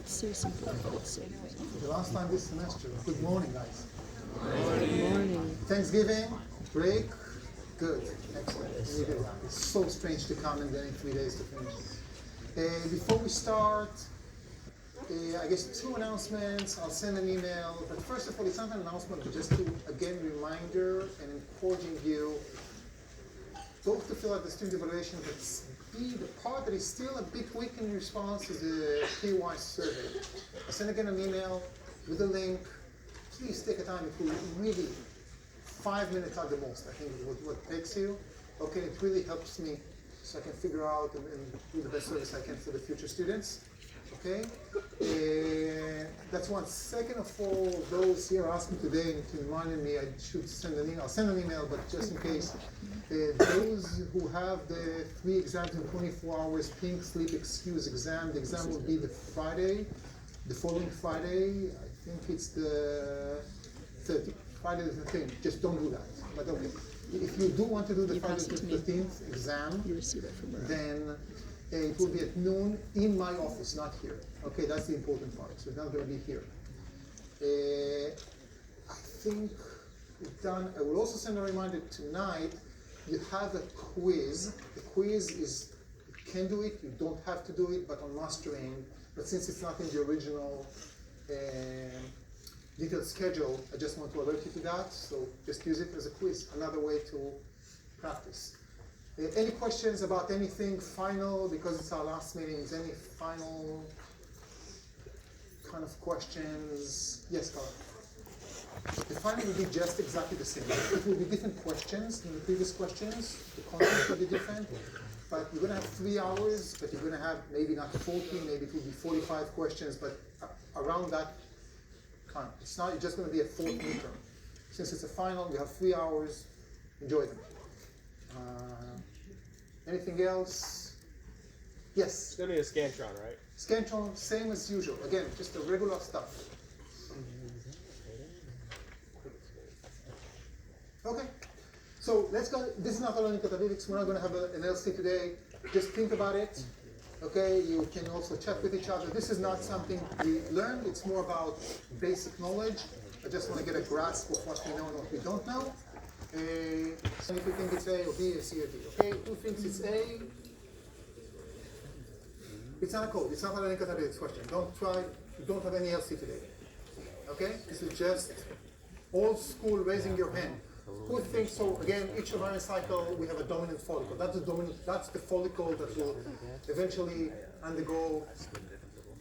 Seriously, The last time this semester. Good morning, guys. good morning. Thanksgiving, break, good, excellent. Needed that. It's so strange to come and then in 3 days to finish. Before we start, I guess 2 announcements. I'll send an email, but first of all, it's not an announcement, but just to again reminder and encouraging you both to fill out the student evaluation, but B, the part that is still a bit weak in response is the PY survey. I'll send again an email with a link. Please take a time. It will really 5 minutes at the most, I think, what it takes you. Okay, it really helps me so I can figure out and do the best service I can for the future students. Okay, that's one. Second of all, those here asking today and reminding me I should send an email. I'll send an email, but just in case, those who have the 3 exams in 24 hours, pink sleep excuse exam, the exam will be the Friday, the following Friday. I think it's the 30th, Friday the 13th. Just don't do that. But okay, if you do want to do the Friday the 13th exam, You receive it from her. then it will be at noon in my office, not here. Okay, that's the important part. So it's not going to be here. I think we're done. I will also send a reminder tonight. You have a quiz. The quiz is, you can do it, you don't have to do it, but on mastering. But since it's not in the original detailed schedule, I just want to alert you to that. So just use it as a quiz, another way to practice. Any questions about anything final, because it's our last meetings, any final kind of questions? Yes, Carl? The final will be just exactly the same. It will be different questions than the previous questions. The content will be different. But you're going to have 3 hours, but you're going to have maybe not 40, maybe it will be 45 questions, but around that time. It's not just going to be a 4th midterm. Since it's a final, you have 3 hours. Enjoy them. Anything else? Yes? It's going to be a Scantron, right? Scantron, same as usual. Again, just the regular stuff. Okay. So let's go. This is not learning capabilities. We're not going to have an LC today. Just think about it. Okay, you can also chat with each other. This is not something we learned. It's more about basic knowledge. I just want to get a grasp of what we know and what we don't know. And if you think it's A or B or C or D, okay? Who thinks it's A? It's not a code. It's not an incapability question. Don't try. You don't have any LC today. Okay? This is just old school raising your hand. Who thinks so? Again, each ovarian cycle we have a dominant follicle. That's the dominant. That's the follicle that will eventually undergo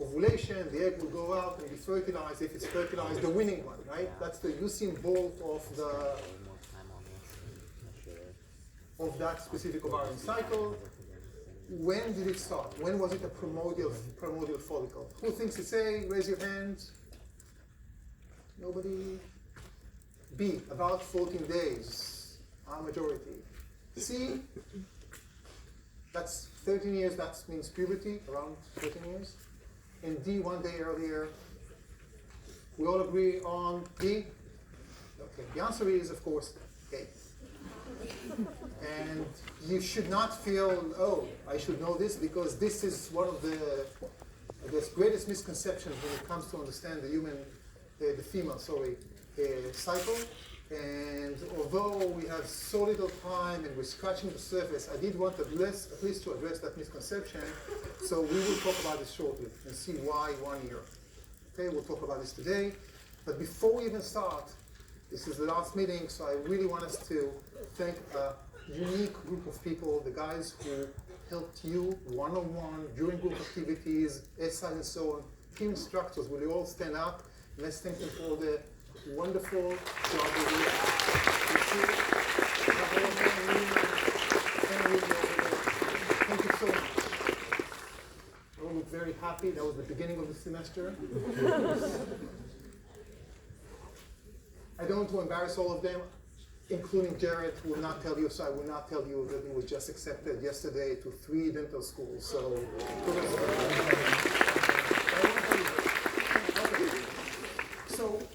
ovulation. The egg will go out and be fertilized. If it's fertilized, the winning one, right? That's the Usain Bolt of that specific ovarian cycle. When did it start? When was it a primordial follicle? Who thinks it's A? Raise your hand. Nobody? B, about 14 days. Our majority. C, that's 13 years, that means puberty, around 13 years. And D, 1 day earlier. We all agree on D? Okay, the answer is, of course, A. And you should not feel, oh, I should know this, because this is one of the, I guess, greatest misconceptions when it comes to understand the female cycle. And although we have so little time and we're scratching the surface, I did want at least to address that misconception. So we will talk about this shortly and see why 1 year. Okay, we'll talk about this today. But before we even start, this is the last meeting, so I really want us to thank a unique group of people, the guys who helped you one-on-one during group activities, essays and so on. Team instructors, will you all stand up? Let's thank them for the wonderful job they did. Thank you so much. I look very happy. That was the beginning of the semester. I don't want to embarrass all of them, including Jared, who will not tell you, so I will not tell you that he was just accepted yesterday to 3 dental schools. So,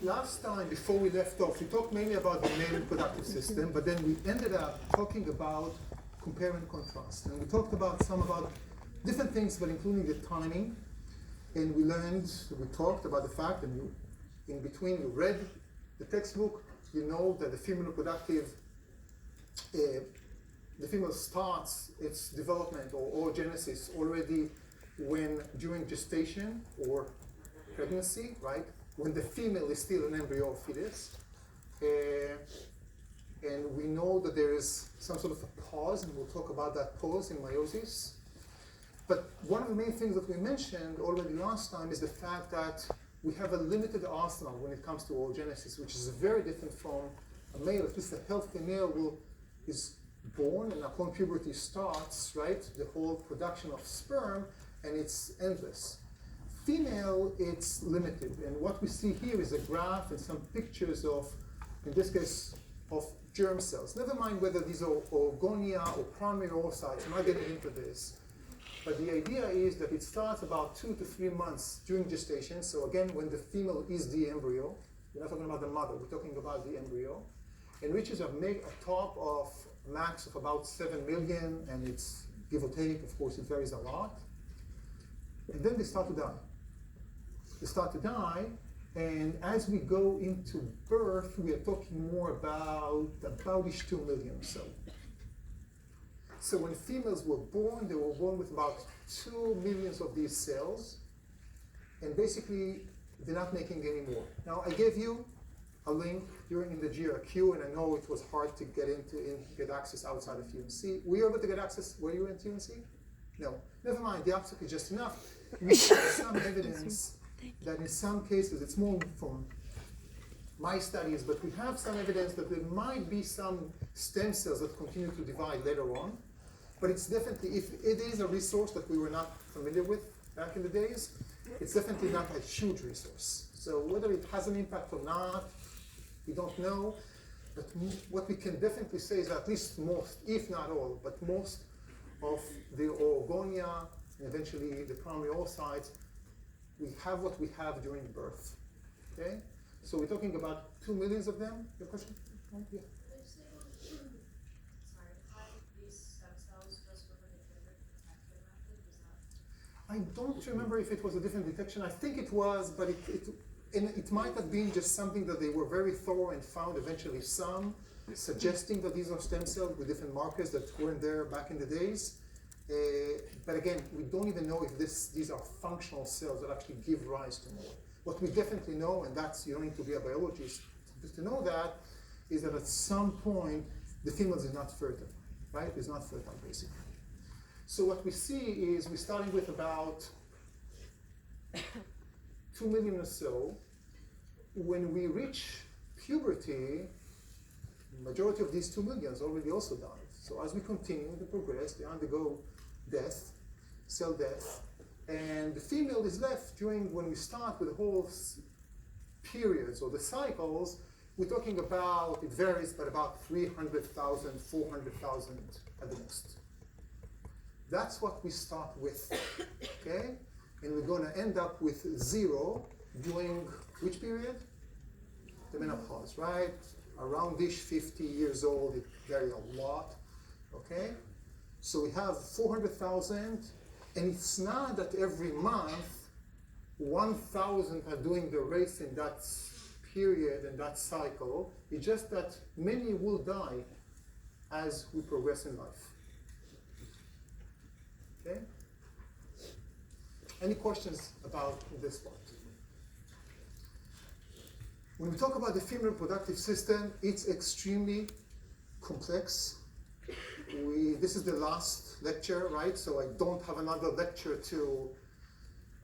last time, before we left off, we talked mainly about the male reproductive system, but then we ended up talking about compare and contrast. And we talked about different things, but including the timing. And we talked about the fact, and in between you read the textbook, you know that the female reproductive, the female starts its development or oogenesis already during gestation or pregnancy, right? When the female is still an embryo or fetus. And we know that there is some sort of a pause, and we'll talk about that pause in meiosis. But one of the main things that we mentioned already last time is the fact that we have a limited arsenal when it comes to oogenesis, which is very different from a male. At least a healthy male is born, and upon puberty starts, right, the whole production of sperm, and it's endless. Female, it's limited, and what we see here is a graph and some pictures of, in this case, of germ cells. Never mind whether these are oogonia or primary oocytes, I'm not getting into this. But the idea is that it starts about 2 to 3 months during gestation. So again, when the female is the embryo, we're not talking about the mother, we're talking about the embryo, and reaches a top of max of about 7 million, and it's give or take, of course, it varies a lot. And then they start to die. They start to die, and as we go into birth, we are talking more about-ish 2 million or so. So when females were born, they were born with about 2 million of these cells, and basically they're not making any more. Now I gave you a link in the GRQ, and I know it was hard to get access outside of UNC. Were you able to get access? Were you at UNC? No. Never mind. The access is just enough. We have some evidence that in some cases, it's more from my studies, but we have some evidence that there might be some stem cells that continue to divide later on. But it's definitely, if it is a resource that we were not familiar with back in the days, it's definitely not a huge resource. So whether it has an impact or not, we don't know. But what we can definitely say is that at least most, if not all, but most of the oogonia and eventually the primary oocytes, we have what we have during birth. Okay? So we're talking about 2 million of them. Your question? Oh, yeah. I don't remember if it was a different detection. I think it was, but it might have been just something that they were very thorough and found eventually some suggesting that these are stem cells with different markers that weren't there back in the days. But again, we don't even know if these are functional cells that actually give rise to more. What we definitely know, and that's, you don't need to be a biologist to know that, is that at some point the female is not fertile, right? Is not fertile, basically. So what we see is we're starting with about 2 million or so. When we reach puberty, the majority of these 2 millions already also died. So as we continue to progress, they undergo death, cell death, and the female is left when we start with the whole periods or the cycles. We're talking about, it varies, but about 300,000, 400,000 at the most. That's what we start with, okay? And we're going to end up with 0 during which period? The menopause, right? Around-ish 50 years old, it varies a lot, okay? So we have 400,000, and it's not that every month 1,000 are doing the race in that period and that cycle. It's just that many will die as we progress in life. Okay? Any questions about this part? When we talk about the female reproductive system, it's extremely complex. This is the last lecture, right? So I don't have another lecture to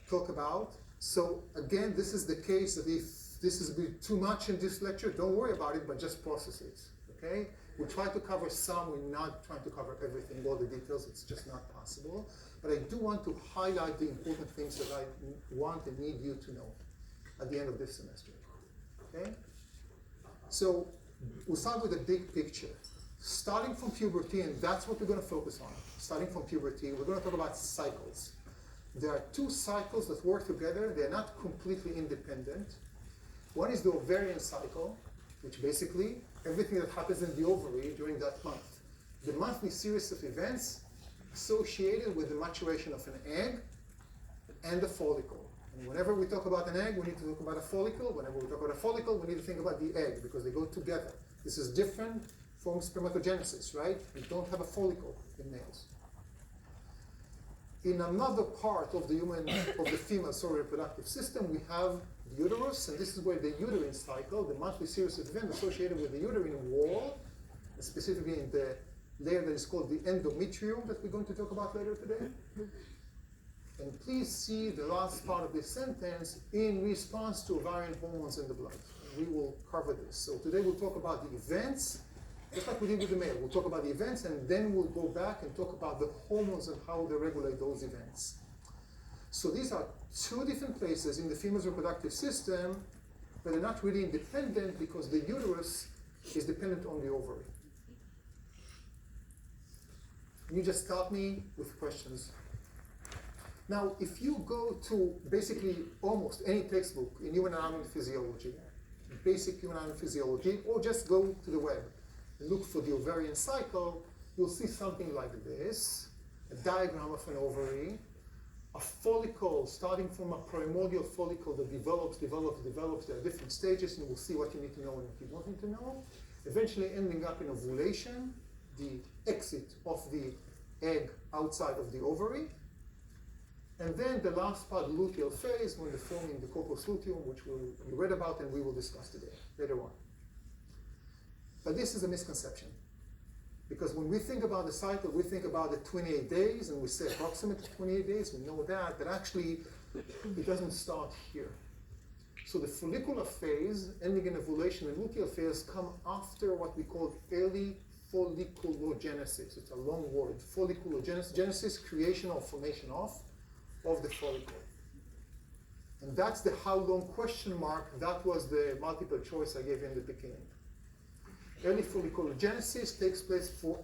talk about. So again, this is the case that if this is a bit too much in this lecture, don't worry about it, but just process it, okay? We try to cover some, we're not trying to cover everything, all the details, it's just not possible. But I do want to highlight the important things that I want and need you to know at the end of this semester, okay? So we'll start with the big picture. Starting from puberty, and that's what we're going to focus on. Starting from puberty, we're going to talk about cycles. There are 2 cycles that work together. They're not completely independent. One is the ovarian cycle, which basically everything that happens in the ovary during that month. the monthly series of events associated with the maturation of an egg and a follicle. And whenever we talk about an egg, we need to talk about a follicle. Whenever we talk about a follicle, we need to think about the egg because they go together. This is different from spermatogenesis, right? We don't have a follicle in males. In another part of the female reproductive system, we have the uterus, and this is where the uterine cycle, the monthly series of events associated with the uterine wall, specifically in the layer that is called the endometrium that we're going to talk about later today. And please see the last part of this sentence, in response to ovarian hormones in the blood. And we will cover this. So today we'll talk about the events, just like we did with the male. We'll talk about the events and then we'll go back and talk about the hormones and how they regulate those events. So these are two different places in the female's reproductive system, but they're not really independent because the uterus is dependent on the ovary. You just start me with questions. Now, if you go to basically almost any textbook in human anatomy and physiology, basic human anatomy and physiology, or just go to the web and look for the ovarian cycle, you'll see something like this, a diagram of an ovary, a follicle starting from a primordial follicle that develops. There are different stages, and we'll see what you need to know and what you don't need to know. Eventually ending up in ovulation, the exit of the egg outside of the ovary. And then the last part, the luteal phase, when they're forming the corpus luteum, which we read about and we will discuss today, later on. But this is a misconception. Because when we think about the cycle, we think about the 28 days, and we say approximately 28 days, we know that, but actually it doesn't start here. So the follicular phase, ending in ovulation, and luteal phase come after what we call early folliculogenesis. It's a long word. Folliculogenesis, genesis, creation or formation of the follicle. And that's the how long question mark. That was the multiple choice I gave you in the beginning. Early folliculogenesis takes place for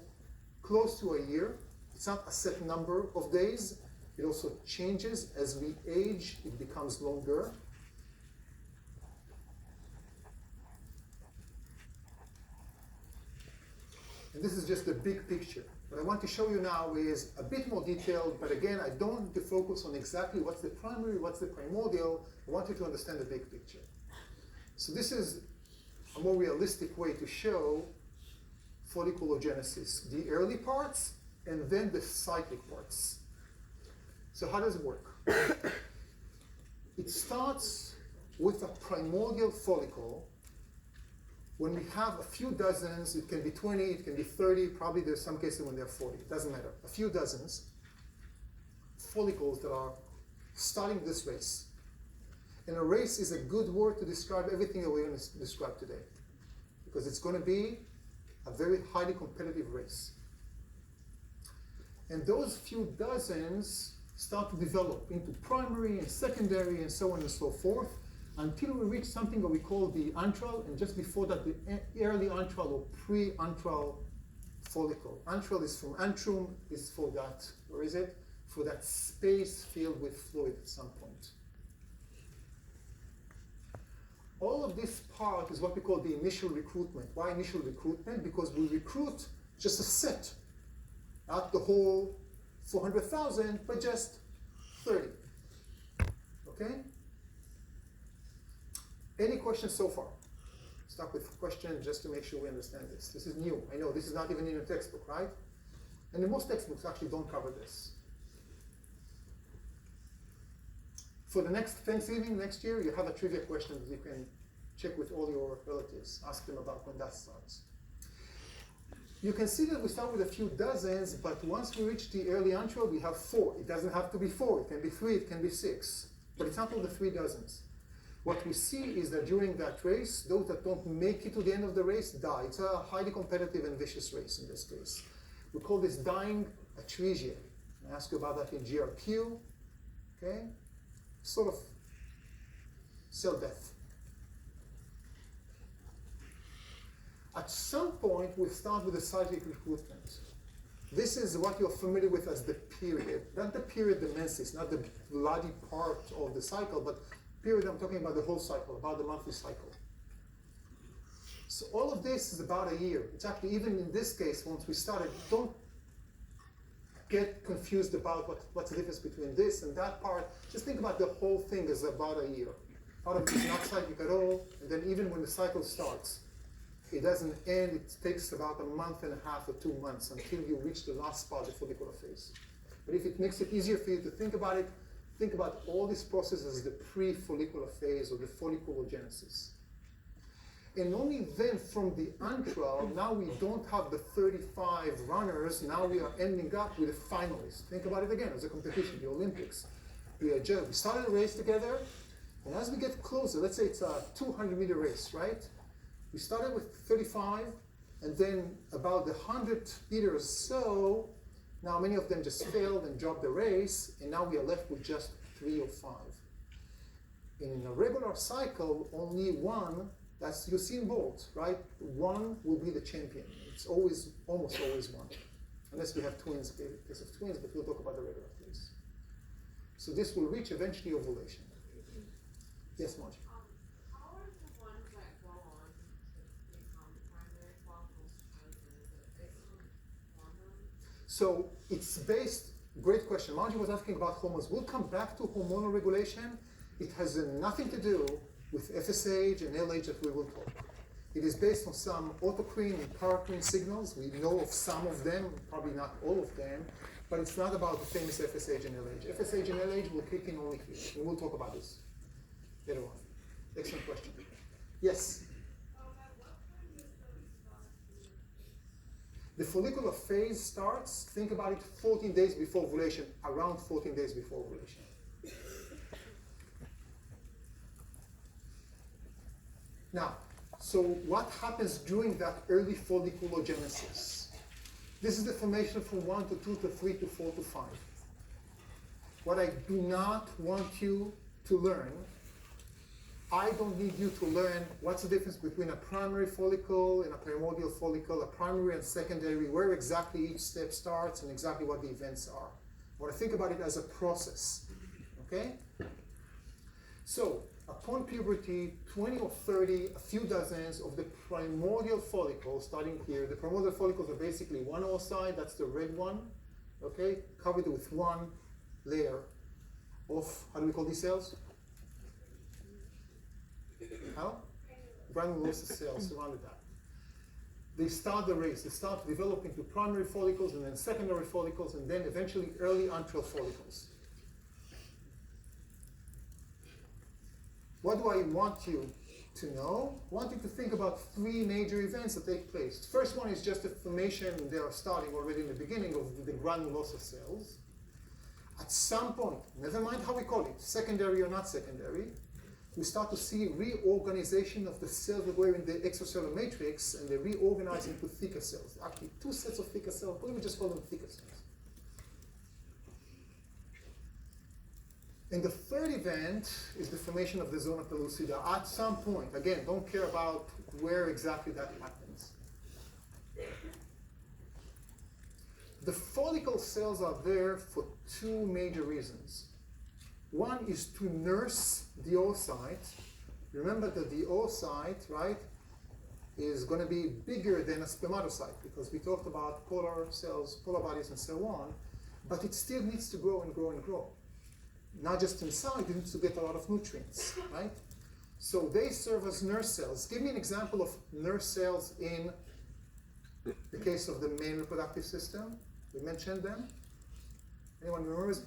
close to a year. It's not a set number of days. It also changes as we age. It becomes longer. And this is just the big picture. What I want to show you now is a bit more detailed, but again, I don't want to focus on exactly what's the primary, what's the primordial. I want you to understand the big picture. So this is a more realistic way to show folliculogenesis, the early parts and then the cyclic parts. So how does it work? It starts with a primordial follicle. When we have a few dozens, it can be 20, it can be 30, probably there's some cases when they're 40, it doesn't matter. A few dozens follicles that are starting this race. And a race is a good word to describe everything that we're going to describe today. Because it's going to be a very highly competitive race. And those few dozens start to develop into primary and secondary and so on and so forth, until we reach something that we call the antral, and just before that, the early antral or pre-antral follicle. Antral is from antrum, is for that, where is it? For that space filled with fluid at some point. All of this part is what we call the initial recruitment. Why initial recruitment? Because we recruit just a set, not the whole 400,000, but just 30. Okay? Any questions so far? Start with questions just to make sure we understand this. This is new. I know this is not even in your textbook, right? And most textbooks actually don't cover this. For the next Thanksgiving next year, you have a trivia question that you can check with all your relatives. Ask them about when that starts. You can see that we start with a few dozens, but once we reach the early antral, we have 4. It doesn't have to be 4. It can be 3, it can be 6. But it's not all the 3 dozens. What we see is that during that race, those that don't make it to the end of the race die. It's a highly competitive and vicious race in this case. We call this dying atresia. I ask you about that in GRQ. Okay? Sort of cell death. At some point, we start with the cyclic recruitment. This is what you're familiar with as the period. Not the period, the menses, not the bloody part of the cycle, but period, I'm talking about the whole cycle, about the monthly cycle. So all of this is about a year. It's actually, even in this case, once we started, don't get confused about what's the difference between this and that part. Just think about the whole thing as about a year. Part of it is not cyclic at all, and then even when the cycle starts, it doesn't end. It takes about a month and a half or 2 months until you reach the last part, the follicular phase. But if it makes it easier for you to think about it, think about all this process as the pre-follicular phase or the folliculogenesis. And only then from the antral, now we don't have the 35 runners, now we are ending up with the finalists. Think about it again as a competition, the Olympics. We started a race together, and as we get closer, let's say it's a 200-meter race, right? We started with 35, and then about the 100 meters so, now many of them just failed and dropped the race, and now we are left with just 3 or 5. In a regular cycle, only one, that's Usain Bolt, right? One will be the champion. It's almost always one. Unless we have twins, case of twins, but we'll talk about the regular case. So this will reach eventually ovulation. Yes, Margie? How are the ones that go on to become primary follicles chosen? Is it based on hormones? So it's based, great question. Margie was asking about hormones. We'll come back to hormonal regulation. It has nothing to do with FSH and LH that we will talk. It is based on some autocrine and paracrine signals. We know of some of them, probably not all of them, but it's not about the famous FSH and LH. FSH and LH will kick in only here, and we'll talk about this later on. Excellent question. Yes? The follicular phase starts, think about it, 14 days before ovulation, around 14 days before ovulation. Now, so what happens during that early folliculogenesis? This is the formation from 1 to 2 to 3 to 4 to 5. What I do not want you to learn, I don't need you to learn what's the difference between a primary follicle and a primordial follicle, a primary and secondary, where exactly each step starts and exactly what the events are. I want to think about it as a process, okay? So, upon puberty, 20 or 30, a few dozens of the primordial follicles, starting here. The primordial follicles are basically one oocyte, that's the red one, okay, covered with one layer of, how do we call these cells? How? Granulosa cells surrounded that. They start the race. They start developing to primary follicles and then secondary follicles and then eventually early antral follicles. What do I want you to know? I want you to think about 3 major events that take place. The first one is just the formation, they are starting already in the beginning of the granulosa cells. At some point, never mind how we call it, secondary or not secondary, we start to see reorganization of the cells that were in the extracellular matrix, and they reorganize into thicker cells. Actually, 2 sets of thicker cells, but we just call them thicker cells. And the third event is the formation of the zona pellucida at some point. Again, don't care about where exactly that happens. The follicle cells are there for 2 major reasons. One is to nurse the oocyte. Remember that the oocyte, right, is going to be bigger than a spermatocyte because we talked about polar cells, polar bodies, and so on, but it still needs to grow and grow and grow. Not just inside, it needs to get a lot of nutrients, right? So they serve as nurse cells. Give me an example of nurse cells in the case of the male reproductive system. We mentioned them. Anyone remembers?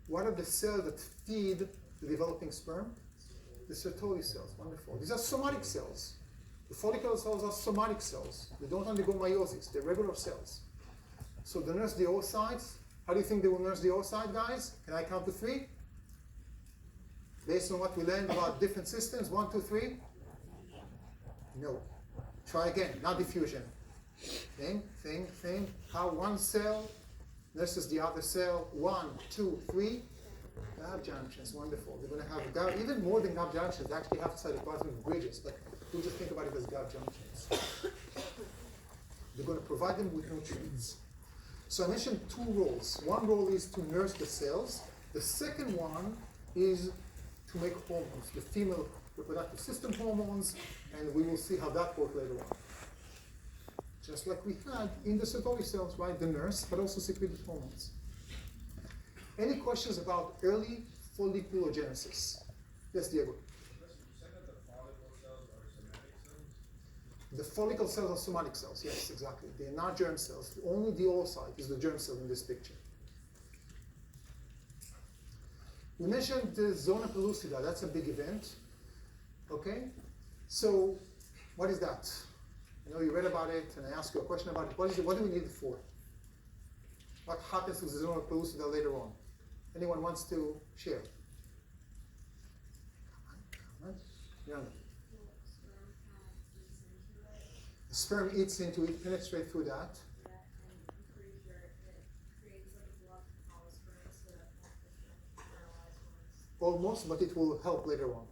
What are the cells that feed the developing sperm? The Sertoli cells. Wonderful. These are somatic cells. The follicular cells are somatic cells. They don't undergo meiosis. They're regular cells. So they nurse the oocytes. How do you think they will nurse the oocyte, guys? Can I count to 3? Based on what we learned about different systems, 1, 2, 3? No. Try again, not diffusion. Think. How one cell nurses the other cell. 1, 2, 3. Gap junctions, wonderful. They're going to have gap, even more than gap junctions. They actually have cytoplasmic bridges, but we'll just think about it as gap junctions. They're going to provide them with nutrients. So I mentioned 2 roles. One role is to nurse the cells. The second one is to make hormones, the female reproductive system hormones, and we will see how that works later on. Just like we had in the Sertoli cells, right? The nurse, but also secreted hormones. Any questions about early folliculogenesis? Yes, Diego. The follicle cells are somatic cells, yes, exactly. They're not germ cells. Only the oocyte is the germ cell in this picture. We mentioned the zona pellucida. That's a big event. Okay? So, what is that? I know you read about it, and I asked you a question about it. What is it? What do we need it for? What happens to the zona pellucida later on? Anyone wants to share? Yeah. The sperm eats into it, penetrates through that. Almost, but it will help later on.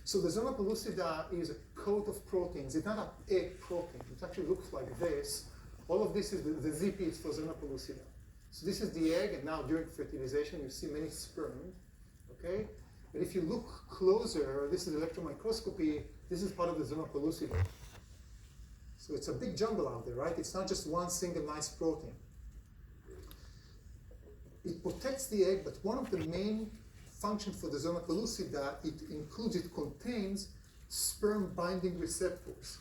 So the zona pellucida is a coat of proteins. It's not an egg protein. It actually looks like this. All of this is the ZP is for zona pellucida. So this is the egg, and now during fertilization you see many sperm. Okay? But if you look closer, this is electron microscopy, this is part of the zona pellucida. So it's a big jungle out there, right? It's not just one single nice protein. It protects the egg, but one of the main functions for the zona pellucida, it contains sperm binding receptors.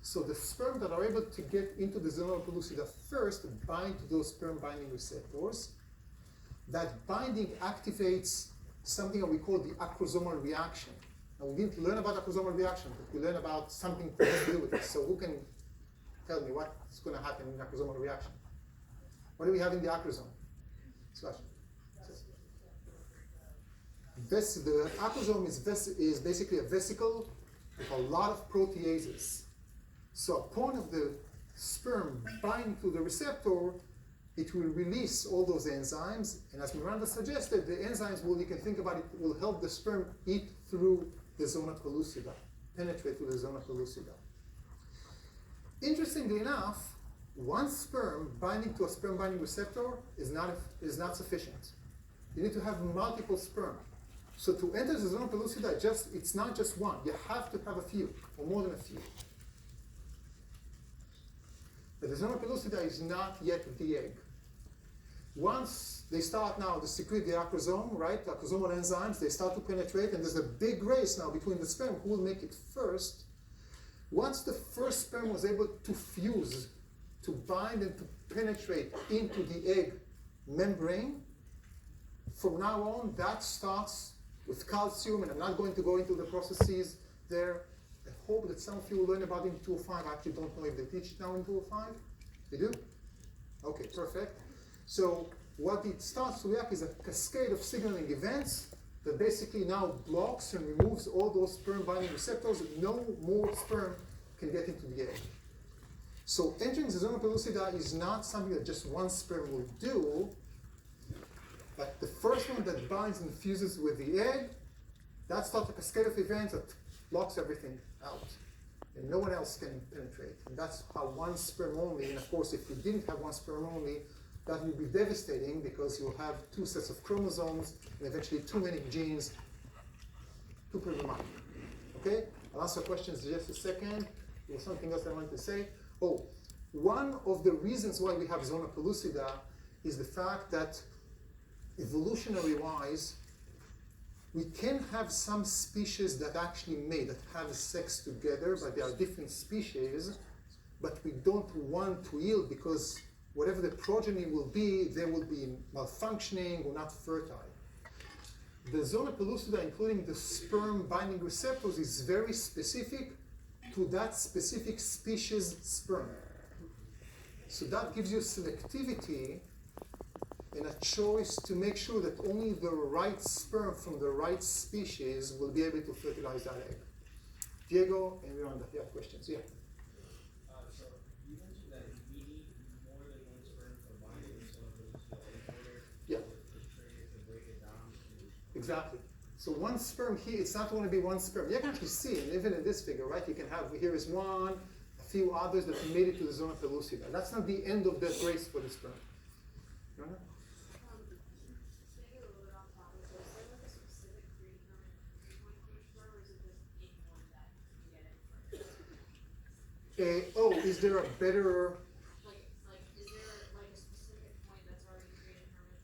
So the sperm that are able to get into the zona pellucida first bind to those sperm binding receptors. That binding activates something that we call the acrosomal reaction. Now, we didn't learn about acrosomal reaction, but we learned about something to do with it. So who can tell me what's going to happen in acrosomal reaction? What do we have in the acrosome? Sebastian. The acrosome is basically a vesicle with a lot of proteases. So upon of the sperm binding to the receptor, it will release all those enzymes, and as Miranda suggested, the enzymes will, you can think about it, will help the sperm eat through the zona pellucida, penetrate through the zona pellucida. Interestingly enough, one sperm binding to a sperm binding receptor is not sufficient. You need to have multiple sperm. So to enter the zona pellucida, it's not just one. You have to have a few, or more than a few. But the zona pellucida is not yet the egg. Once they start now to secrete the acrosome, right, the acrosomal enzymes, they start to penetrate, and there's a big race now between the sperm who will make it first. Once the first sperm was able to fuse, to bind and to penetrate into the egg membrane, from now on, that starts with calcium, and I'm not going to go into the processes there. I hope that some of you will learn about it in 205. I actually don't know if they teach it now in 205. They do? Okay, perfect. So what it starts to react is a cascade of signaling events that basically now blocks and removes all those sperm binding receptors. No more sperm can get into the egg. So entering the zona pellucida is not something that just one sperm will do, but the first one that binds and fuses with the egg, that starts a cascade of events that blocks everything out. And no one else can penetrate. And that's how one sperm only, and of course if you didn't have one sperm only, that would be devastating because you'll have two sets of chromosomes and eventually too many genes, too problematic. Okay? I'll answer questions in just a second. There was something else I wanted to say. Oh, one of the reasons why we have zona pellucida is the fact that evolutionary-wise, we can have some species that actually mate, that have sex together, but they are different species, but we don't want to yield because whatever the progeny will be, they will be malfunctioning or not fertile. The zona pellucida, including the sperm binding receptors, is very specific to that specific species sperm. So that gives you selectivity and a choice to make sure that only the right sperm from the right species will be able to fertilize that egg. Diego and Miranda, you have questions? Yeah. So you mentioned that we need more than one sperm combined in some of those egg order. Yeah. To break it down. Exactly. So one sperm here, it's not going to be one sperm. You can actually see it, even in this figure, right? You can have, here is one, a few others that made it to the zona pellucida. That's not the end of that race for the sperm. Miranda? Staying a little bit on topic, is there like a specific breeding limit point for sperm, or Is there a better? Like, is there like a specific point that's already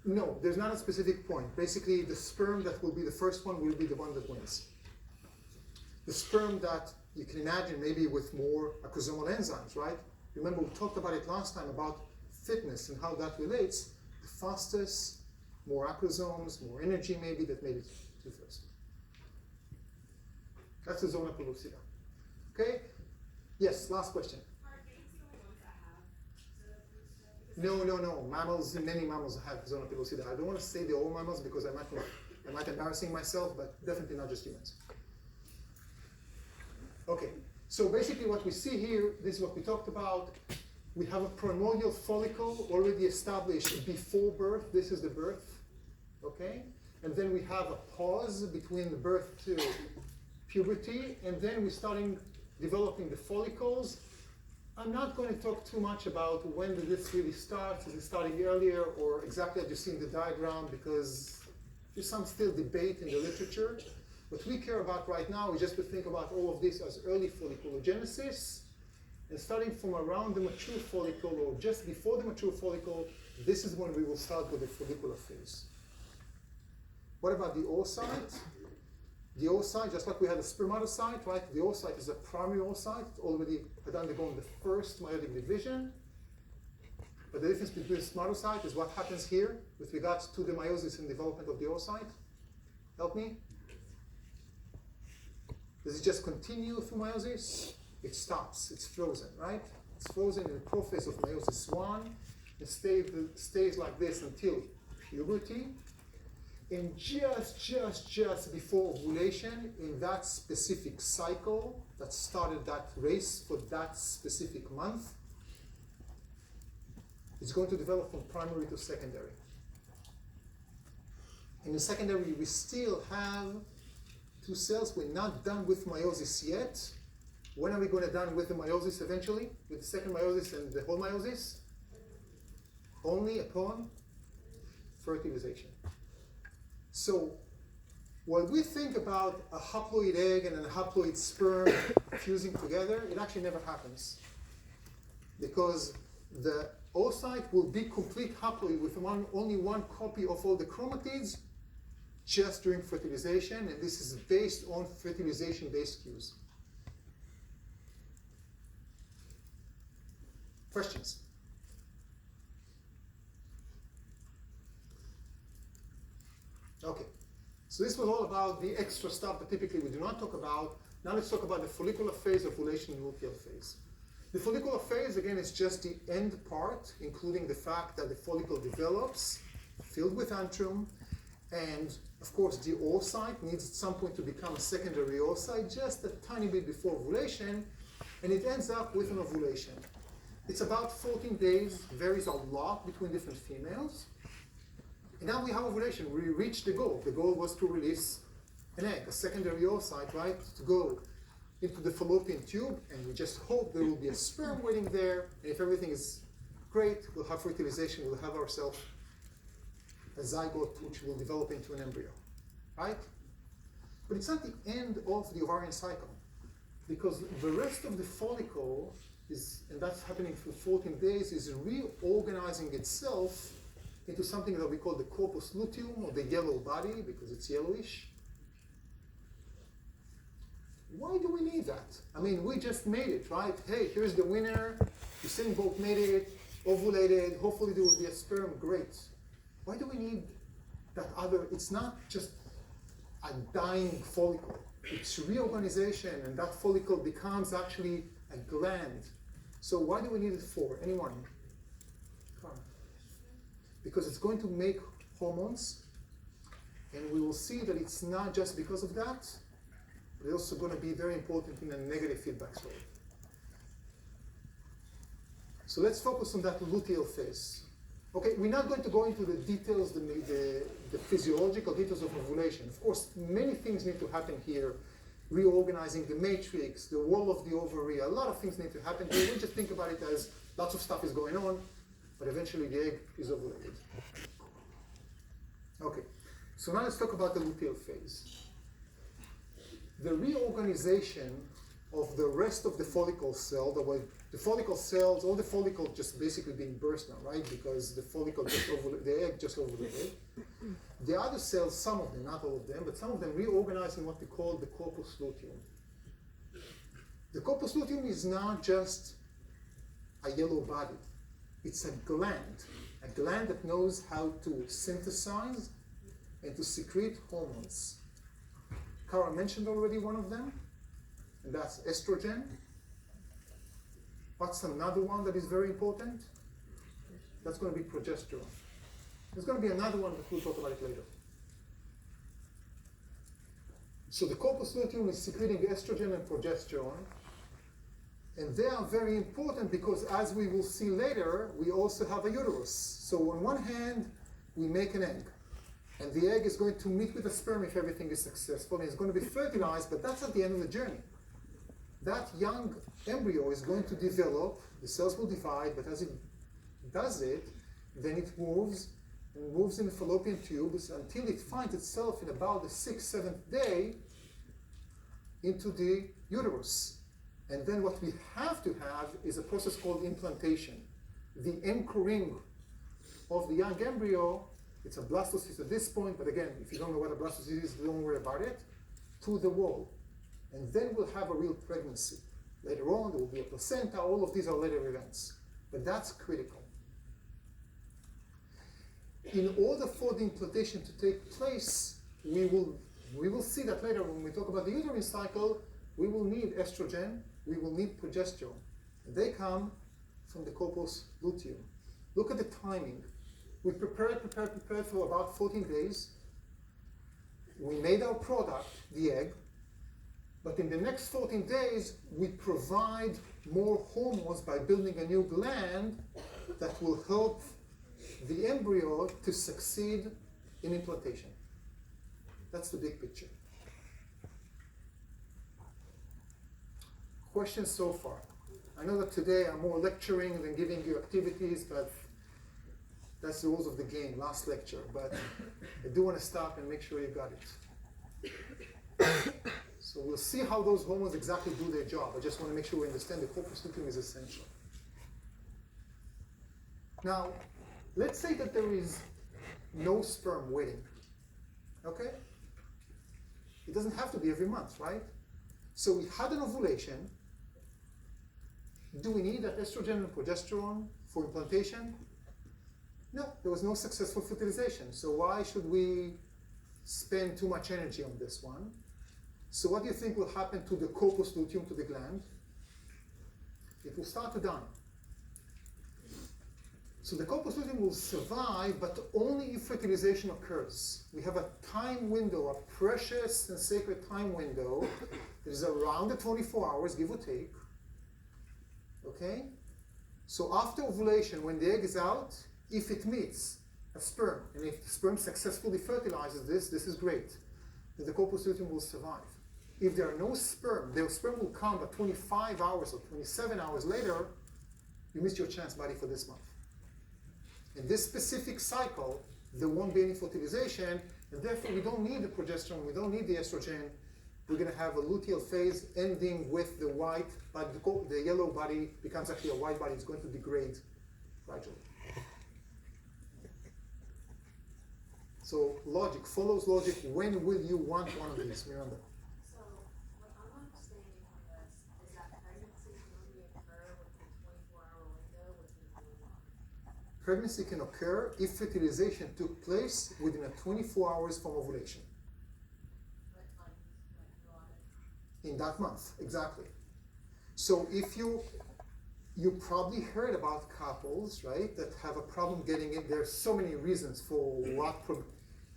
predetermined? No, there's not a specific point. Basically, the sperm that will be the first one will be the one that wins. The sperm that you can imagine maybe with more acrosomal enzymes, right? Remember we talked about it last time about fitness and how that relates. The fastest, more acrosomes, more energy maybe that made it to first. That's the zona pellucida. Okay? Yes, last question. Are apes the only ones that have zona pellucida? No. Mammals, many mammals have zona pellucida. I don't want to say the all mammals because I might embarrassing myself, but definitely not just humans. Okay, so basically what we see here, this is what we talked about. We have a primordial follicle already established before birth. This is the birth, okay? And then we have a pause between the birth to puberty, and then we're starting developing the follicles. I'm not going to talk too much about when did this really start. Is it starting earlier or exactly as you see in the diagram, because there's some still debate in the literature. What we care about right now is just to think about all of this as early folliculogenesis, and starting from around the mature follicle or just before the mature follicle, this is when we will start with the follicular phase. What about the oocyte? The oocyte, just like we had a spermatocyte, right? The oocyte is a primary oocyte. It already had undergone the first meiotic division. But the difference between spermatocyte is what happens here with regards to the meiosis and development of the oocyte. Help me? Does it just continue through meiosis? It stops. It's frozen, right? It's frozen in the prophase of meiosis 1. It stays like this until puberty. And just before ovulation, in that specific cycle that started that race for that specific month, it's going to develop from primary to secondary. In the secondary, we still have two cells. We're not done with meiosis yet. When are we going to done with the meiosis eventually? With the second meiosis and the whole meiosis? Only upon fertilization. So when we think about a haploid egg and a haploid sperm fusing together, it actually never happens. Because the oocyte will be complete haploid with only one copy of all the chromatids just during fertilization, and this is based on fertilization-based cues. Questions? Okay, so this was all about the extra stuff that typically we do not talk about. Now let's talk about the follicular phase, ovulation, and luteal phase. The follicular phase, again, is just the end part, including the fact that the follicle develops, filled with antrum, and of course the oocyte needs at some point to become a secondary oocyte, just a tiny bit before ovulation, and it ends up with an ovulation. It's about 14 days, varies a lot between different females. And now we have ovulation. We reached the goal. The goal was to release an egg, a secondary oocyte, right, to go into the fallopian tube, and we just hope there will be a sperm waiting there, and if everything is great, we'll have fertilization, we'll have ourselves a zygote which will develop into an embryo, right? But it's not the end of the ovarian cycle, because the rest of the follicle is, and that's happening for 14 days, is reorganizing itself into something that we call the corpus luteum, or the yellow body, because it's yellowish. Why do we need that? I mean, we just made it, right? Hey, here's the winner. Usain Bolt made it, ovulated. Hopefully there will be a sperm. Great. Why do we need that other? It's not just a dying follicle. It's reorganization, and that follicle becomes actually a gland. So why do we need it for? Anyone? Come on. Because it's going to make hormones, and we will see that it's not just because of that. It's also going to be very important in a negative feedback story. So let's focus on that luteal phase. Okay, we're not going to go into the details, the physiological details of ovulation. Of course, many things need to happen here. Reorganizing the matrix, the wall of the ovary, a lot of things need to happen here. We just think about it as lots of stuff is going on, but eventually the egg is ovulated. Okay, so now let's talk about the luteal phase. The reorganization of the rest of the follicle cell. The follicle cells, all the follicles just basically being burst now, right? Because the follicle just the egg just ovulated. The other cells, some of them, not all of them, but some of them reorganize in what we call the corpus luteum. The corpus luteum is not just a yellow body. It's a gland that knows how to synthesize and to secrete hormones. Kara mentioned already one of them, and that's estrogen. What's another one that is very important? That's going to be progesterone. There's going to be another one, but we'll talk about it later. So the corpus luteum is secreting estrogen and progesterone, and they are very important because, as we will see later, we also have a uterus. So on one hand, we make an egg, and the egg is going to meet with the sperm if everything is successful, and it's going to be fertilized, but that's at the end of the journey. That young embryo is going to develop, the cells will divide, but as it does it, then it moves and moves in the fallopian tubes until it finds itself in about the 6th, 7th day into the uterus. And then what we have to have is a process called implantation. The anchoring of the young embryo, it's a blastocyst at this point, but again, if you don't know what a blastocyst is, don't worry about it, to the wall. And then we'll have a real pregnancy. Later on, there will be a placenta. All of these are later events. But that's critical. In order for the implantation to take place, we will see that later when we talk about the uterine cycle, we will need estrogen, we will need progesterone. And they come from the corpus luteum. Look at the timing. We prepared for about 14 days. We made our product, the egg, but in the next 14 days, we provide more hormones by building a new gland that will help the embryo to succeed in implantation. That's the big picture. Questions so far? I know that today I'm more lecturing than giving you activities, but that's the rules of the game, last lecture. But I do want to stop and make sure you got it. So we'll see how those hormones exactly do their job. I just want to make sure we understand the corpus luteum is essential. Now, let's say that there is no sperm waiting. Okay? It doesn't have to be every month, right? So we had an ovulation. Do we need that estrogen and progesterone for implantation? No, there was no successful fertilization. So why should we spend too much energy on this one? So what do you think will happen to the corpus luteum, to the gland? It will start to die. So the corpus luteum will survive, but only if fertilization occurs. We have a time window, a precious and sacred time window that is around the 24 hours, give or take. Okay? So after ovulation, when the egg is out, if it meets a sperm, and if the sperm successfully fertilizes this is great. Then the corpus luteum will survive. If there are no sperm, the sperm will come, but 25 hours or 27 hours later, you missed your chance, buddy, for this month. In this specific cycle, there won't be any fertilization, and therefore we don't need the progesterone, we don't need the estrogen. We're going to have a luteal phase ending with the white, but the yellow body becomes actually a white body. It's going to degrade gradually. So logic follows logic. When will you want one of these, Miranda? So, what I'm understanding from this is that pregnancy can only occur within a 24-hour window within 1 month. Pregnancy can occur if fertilization took place within a 24 hours from ovulation. But like a lot of In that month, exactly. So if you probably heard about couples, right, that have a problem getting in. There's so many reasons for what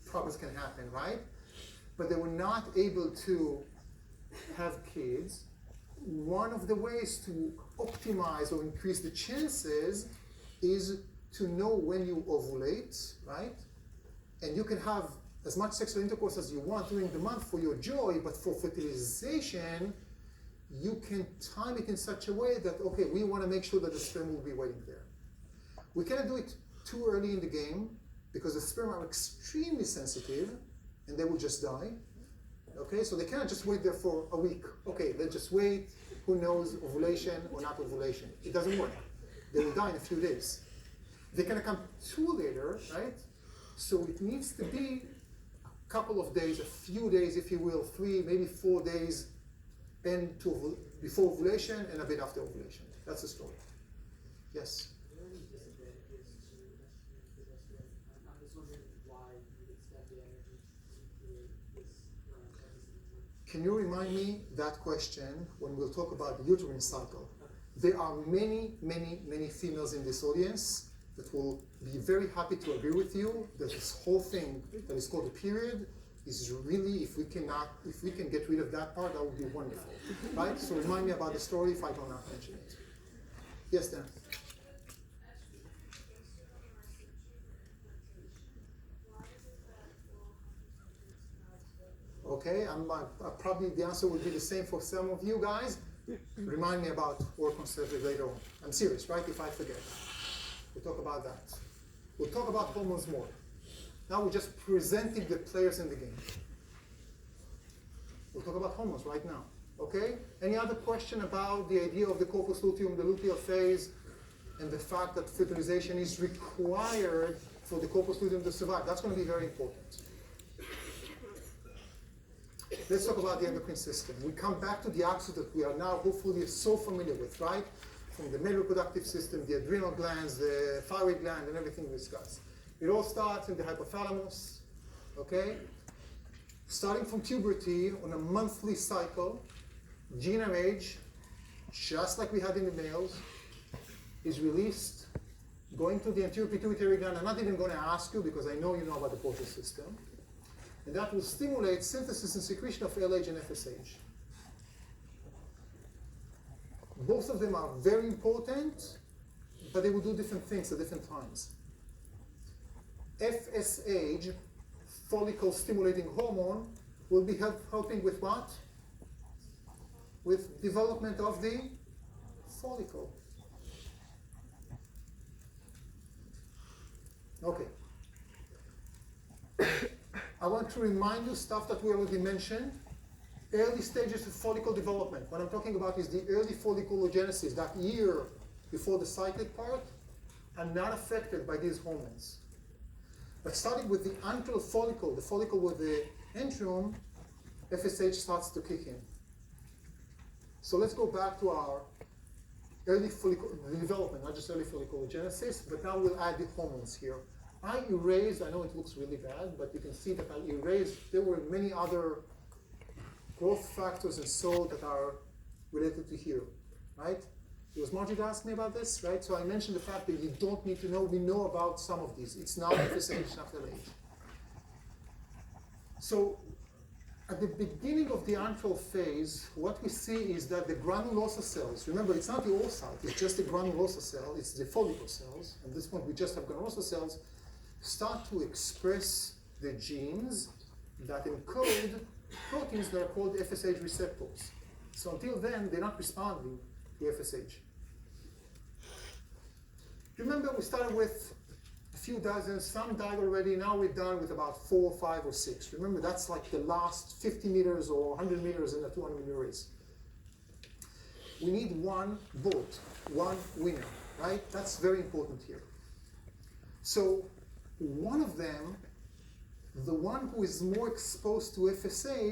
problems can happen, right? But they were not able to have kids. One of the ways to optimize or increase the chances is to know when you ovulate, right? And you can have as much sexual intercourse as you want during the month for your joy, but for fertilization, you can time it in such a way that, okay, we want to make sure that the sperm will be waiting there. We cannot do it too early in the game because the sperm are extremely sensitive and they will just die. Okay, so they cannot just wait there for a week. Okay, let's just wait. Who knows, ovulation or not ovulation? It doesn't work. They will die in a few days. They can come too later, right? So it needs to be a couple of days, a few days, if you will, 3, maybe 4 days before ovulation and a bit after ovulation. That's the story. Yes? Are there any disadvantages to progesterone? I'm just wondering why you would spend the energy to create this every single month. Can you remind me that question when we'll talk about the uterine cycle? There are many, many, many females in this audience that will be very happy to agree with you that this whole thing that is called the period is really, if we can get rid of that part, that would be wonderful, right? So remind me about the story if I do not mention it. Yes, Dan. Okay, probably the answer would be the same for some of you guys. Remind me about work conservative later on. I'm serious, right? If I forget, we'll talk about that. We'll talk about hormones more. Now we're just presenting the players in the game. We'll talk about hormones right now. Okay? Any other question about the idea of the corpus luteum, the luteal phase, and the fact that fertilization is required for the corpus luteum to survive? That's going to be very important. Let's talk about the endocrine system. We come back to the axis that we are now hopefully so familiar with, right? From the male reproductive system, the adrenal glands, the thyroid gland, and everything we discussed. It all starts in the hypothalamus, okay? Starting from puberty on a monthly cycle, GnRH, just like we had in the males, is released, going to the anterior pituitary gland. I'm not even going to ask you because I know you know about the portal system. And that will stimulate synthesis and secretion of LH and FSH. Both of them are very important, but they will do different things at different times. FSH, follicle stimulating hormone, will be helping with what? With development of the follicle. Okay. I want to remind you stuff that we already mentioned. Early stages of follicle development. What I'm talking about is the early folliculogenesis, that year before the cyclic part, are not affected by these hormones. But starting with the antral follicle, the follicle with the entrium, FSH starts to kick in. So let's go back to our early follicle development, not just early folliculogenesis, but now we'll add the hormones here. I erased, I know it looks really bad, but you can see that I erased, there were many other growth factors and so that are related to here, right? It was Margie that asked me about this, right? So I mentioned the fact that you don't need to know, we know about some of these. It's now FSH, not LH. So at the beginning of the antral phase, what we see is that the granulosa cells, remember it's not the oocyte, it's just the granulosa cell, it's the follicle cells. At this point we just have granulosa cells, start to express the genes that encode proteins that are called FSH receptors. So until then, they're not responding to FSH. Remember, we started with a few dozen, some died already, now we're done with about 4, 5, or 6. Remember, that's like the last 50 meters or 100 meters in a 200-meter race. We need one vote, one winner, right? That's very important here. So one of them, the one who is more exposed to FSH,